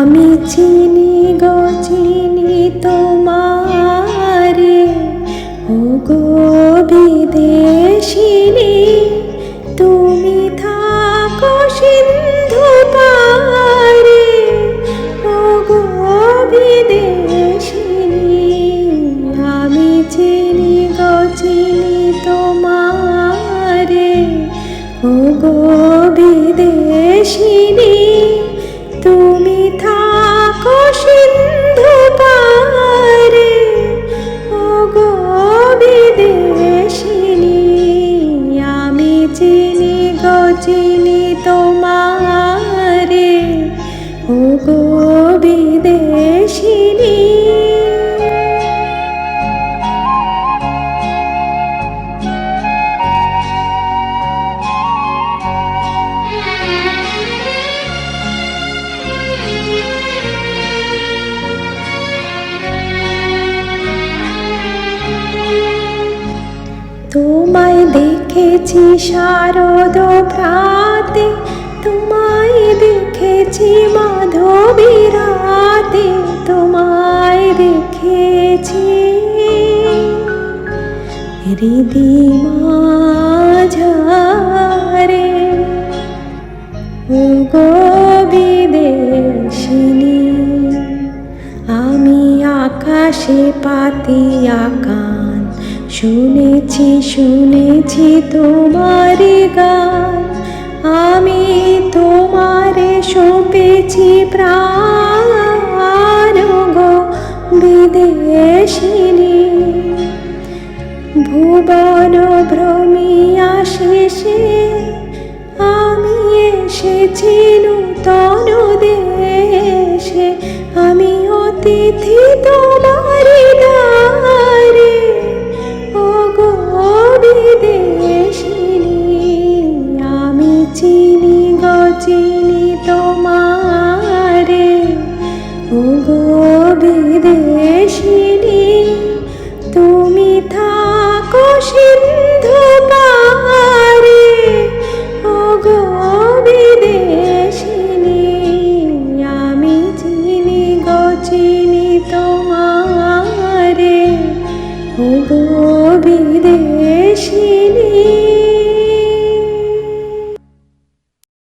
আমি চিনি গো চিনি তোমারে, ও গো বিদেশিনী, তুমি থাকো সিন্ধু পারে, ও গো বিদেশিনী। আমি চিনি গো চিনি তোমারে, ও গো বিদেশিনী, তুমি থাকো সিন্ধু পারে, ও গো বিদেশিনী। আমি চিনি গো চিনি তোমারে, ও গো বিদেশিনী। তোমায় দেখেছি শারদ প্রাতে, তোমায় দেখেছি মাধবী রাতে, তোমায় দেখেছি হৃদি মাঝারে, ও গো বিদেশিনী। আমি আকাশে পাতিয়া কান, শুনেছি শুনেছি তোমার গান, আমি তোমারে সঁপেছি প্রাণ, গো বিদেশিনী। ভুবন ভ্রমিয়া শেষে আমি এসেছি নূতন দেশে, আমি অতিথি তোমার দ্বারে, ও গো বিদেশিনী। আমি চিনি গো চিনি তোমারে, ও গো বিদেশিনী, তুমি থাকো সিন্ধু পারে, ও গো